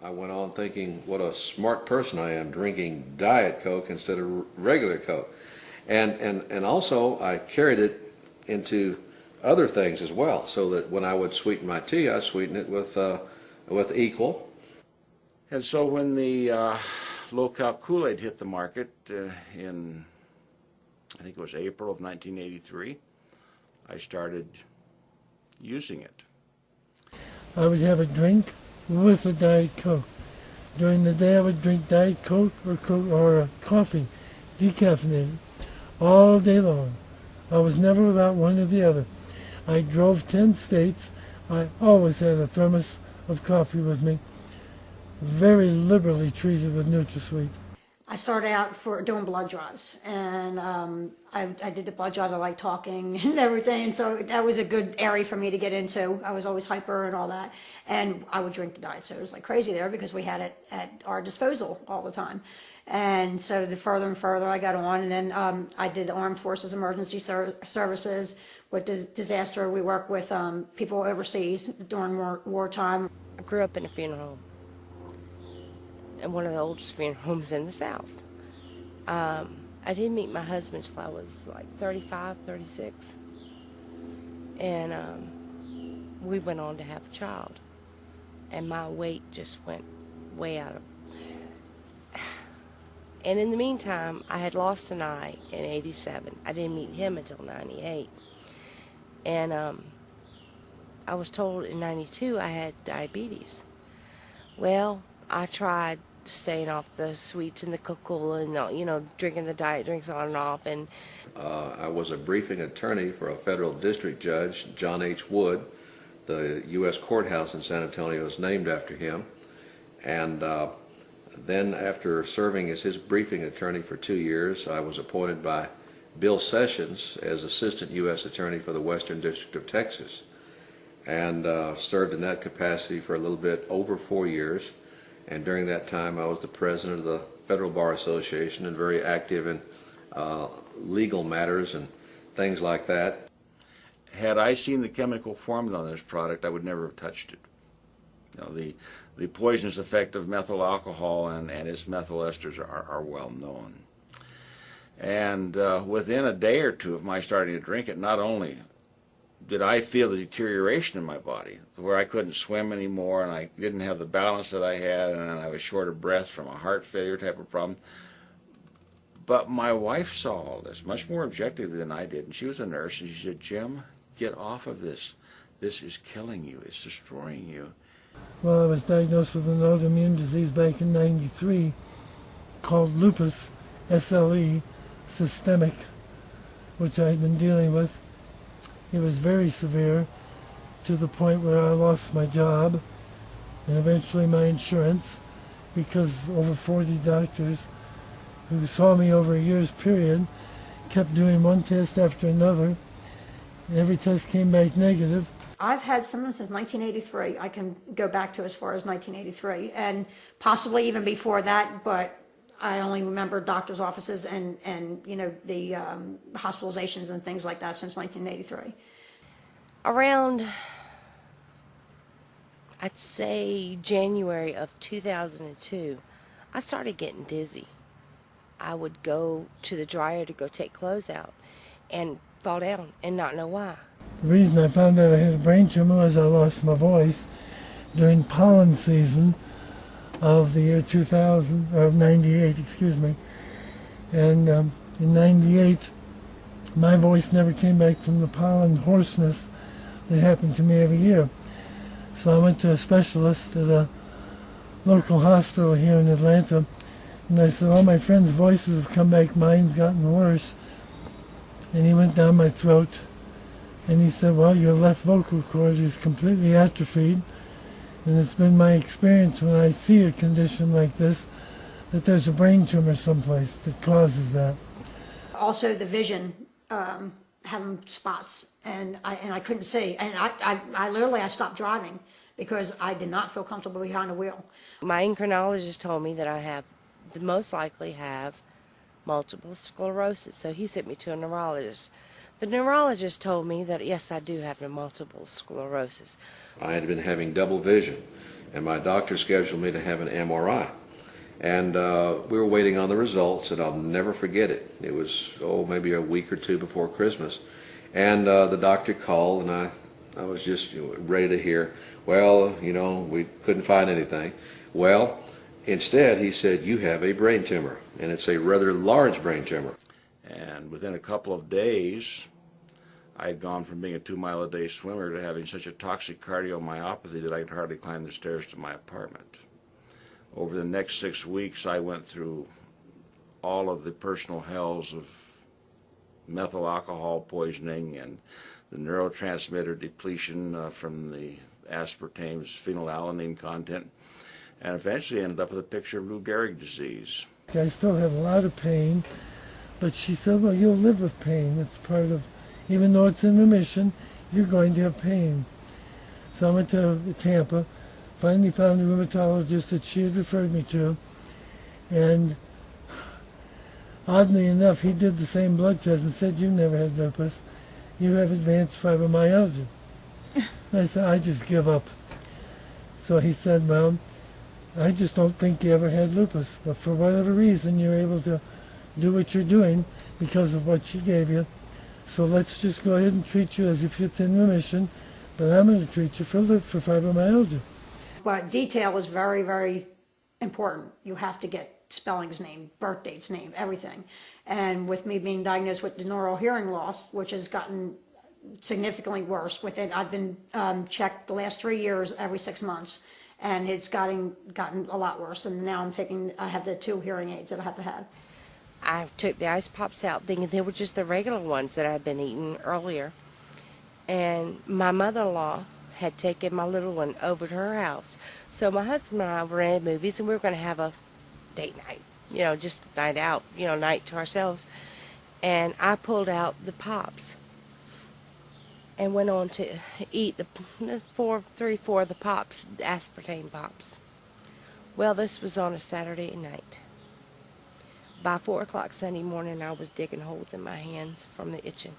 I went on thinking what a smart person I am, drinking Diet Coke instead of regular Coke. And also I carried it into other things as well, so that when I would sweeten my tea, I'd sweeten it with Equal. And so when the low-cal Kool-Aid hit the market in, I think it was April of 1983, I started using it. I would have a drink with a Diet Coke. During the day I would drink Diet Coke or coffee, decaffeinated, all day long. I was never without one or the other. I drove 10 states. I always had a thermos of coffee with me, very liberally treated with NutraSweet. I started out for doing blood drives, and I did the blood drives. I like talking and everything, and so that was a good area for me to get into. I was always hyper and all that, and I would drink the diet sodas like crazy there because we had it at our disposal all the time. And so the further and further I got on, and then I did the Armed Forces Emergency Services with the disaster. We work with people overseas during wartime. I grew up in a funeral home, and one of the oldest funeral homes in the South. I didn't meet my husband till I was like 35, 36. And we went on to have a child. And my weight just went way out of... And in the meantime, I had lost an eye in 87. I didn't meet him until 98. And I was told in 92 I had diabetes. Well, I tried staying off the sweets and the Coca-Cola and, you know, drinking the diet drinks on and off. And I was a briefing attorney for a federal district judge, John H. Wood. The U.S. courthouse in San Antonio is named after him. And then after serving as his briefing attorney for 2 years, I was appointed by Bill Sessions as assistant U.S. attorney for the Western District of Texas, and served in that capacity for a little bit over 4 years. And during that time, I was the president of the Federal Bar Association and very active in legal matters and things like that. Had I seen the chemical formula on this product, I would never have touched it. You know, the poisonous effect of methyl alcohol and its methyl esters are well known. And within a day or two of my starting to drink it, not only did I feel the deterioration in my body, where I couldn't swim anymore and I didn't have the balance that I had, and I was short of breath from a heart failure type of problem, but my wife saw all this much more objectively than I did, and she was a nurse, and she said, "Jim, get off of this. This is killing you. It's destroying you." Well, I was diagnosed with an autoimmune disease back in '93 called lupus, SLE, systemic, which I had been dealing with. It was very severe, to the point where I lost my job and eventually my insurance, because over 40 doctors who saw me over a year's period kept doing one test after another. Every test came back negative. I've had symptoms since 1983. I can go back to as far as 1983, and possibly even before that, but I only remember doctor's offices and you know, the hospitalizations and things like that since 1983. around, I'd say January of 2002, I started getting dizzy. I would go to the dryer to go take clothes out and fall down and not know why. The reason I found out I had a brain tumor was I lost my voice during pollen season of the year 2000, or 98, excuse me. And in 98, my voice never came back from the pollen hoarseness that happened to me every year. So I went to a specialist at a local hospital here in Atlanta, and I said, all my friends' voices have come back, mine's gotten worse. And he went down my throat, and he said, well, your left vocal cord is completely atrophied, and it's been my experience when I see a condition like this that there's a brain tumor someplace that causes that. Also the vision, having spots, and I couldn't see, and I literally stopped driving because I did not feel comfortable behind the wheel. My endocrinologist told me that I most likely have multiple sclerosis, so he sent me to a neurologist. The neurologist told me that yes, I do have multiple sclerosis. I had been having double vision, and my doctor scheduled me to have an MRI. And we were waiting on the results, and I'll never forget it. It was, maybe a week or two before Christmas. And the doctor called, and I was just ready to hear, well, we couldn't find anything. Well, instead, he said, you have a brain tumor, and it's a rather large brain tumor. And within a couple of days, I had gone from being a 2-mile-a-day swimmer to having such a toxic cardiomyopathy that I could hardly climb the stairs to my apartment. Over the next 6 weeks, I went through all of the personal hells of methyl alcohol poisoning and the neurotransmitter depletion from the aspartame's phenylalanine content, and eventually ended up with a picture of Lou Gehrig disease. I still have a lot of pain, but she said, well, you'll live with pain. It's part of, even though it's in remission, you're going to have pain. So I went to Tampa, finally found a rheumatologist that she had referred me to, and oddly enough, he did the same blood test and said, you never had lupus, you have advanced fibromyalgia. I said, I just give up. So he said, well, I just don't think you ever had lupus, but for whatever reason, you're able to do what you're doing because of what she gave you. So let's just go ahead and treat you as if it's in remission, but I'm going to treat you for fibromyalgia. But detail is very, very important. You have to get spellings named, birth dates named, everything. And with me being diagnosed with neural hearing loss, which has gotten significantly worse with it, I've been checked the last 3 years every 6 months, and it's gotten a lot worse. And now I have the 2 hearing aids that I have to have. I took the ice pops out thinking they were just the regular ones that I'd been eating earlier. And my mother-in-law had taken my little one over to her house. So my husband and I rented movies, and we were going to have a date night, just night out, night to ourselves. And I pulled out the pops and went on to eat the 4 of the pops, aspartame pops. Well, this was on a Saturday night. By 4 o'clock Sunday morning, I was digging holes in my hands from the itching.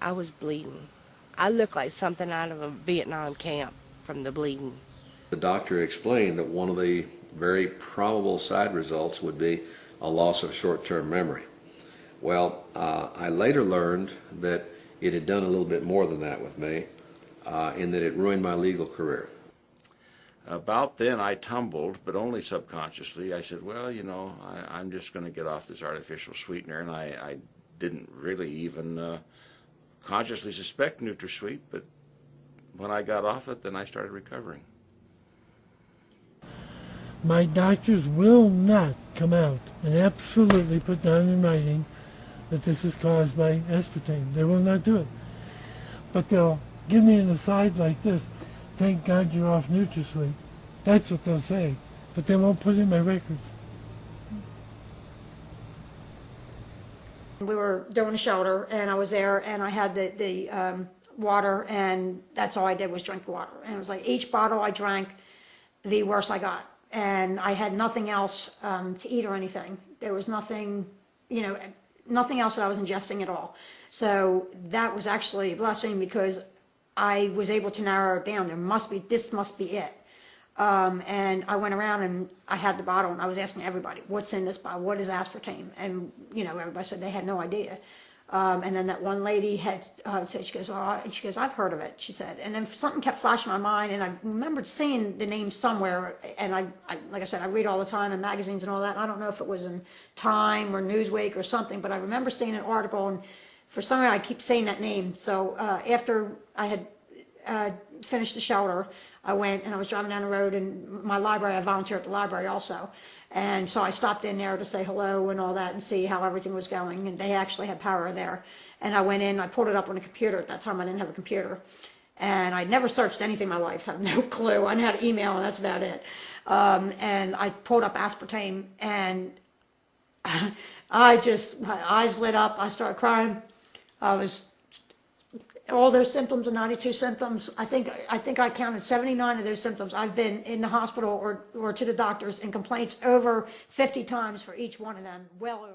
I was bleeding. I looked like something out of a Vietnam camp from the bleeding. The doctor explained that one of the very probable side results would be a loss of short-term memory. Well, I later learned that it had done a little bit more than that with me, in that it ruined my legal career. About then, I tumbled, but only subconsciously. I said, well, I'm just going to get off this artificial sweetener, and I didn't really even consciously suspect NutraSweet, but when I got off it, then I started recovering. My doctors will not come out and absolutely put down in writing that this is caused by aspartame. They will not do it. But they'll give me an aside like this, thank God you're off NutraSweet. That's what they'll say, but they won't put it in my records. We were doing a shelter, and I was there, and I had the water, and that's all I did was drink water. And it was like each bottle I drank, the worse I got. And I had nothing else to eat or anything. There was nothing, nothing else that I was ingesting at all. So that was actually a blessing because I was able to narrow it down. This must be it. And I went around and I had the bottle and I was asking everybody, what's in this bottle? What is aspartame? And, everybody said they had no idea. And then that one lady had said, she goes, I've heard of it, she said. And then something kept flashing in my mind, and I remembered seeing the name somewhere. And I like I said, I read all the time in magazines and all that. And I don't know if it was in Time or Newsweek or something, but I remember seeing an article, and for some reason I keep saying that name. So after I had finished the shelter, I went and I was driving down the road, and my library, I volunteer at the library also. And so I stopped in there to say hello and all that and see how everything was going. And they actually had power there. And I went in, I pulled it up on a computer. At that time, I didn't have a computer. And I'd never searched anything in my life. I had no clue. I had email, and that's about it. And I pulled up aspartame, and my eyes lit up. I started crying. All those symptoms, the 92 symptoms, I think I counted 79 of those symptoms. I've been in the hospital or to the doctors and complaints over 50 times for each one of them, well over.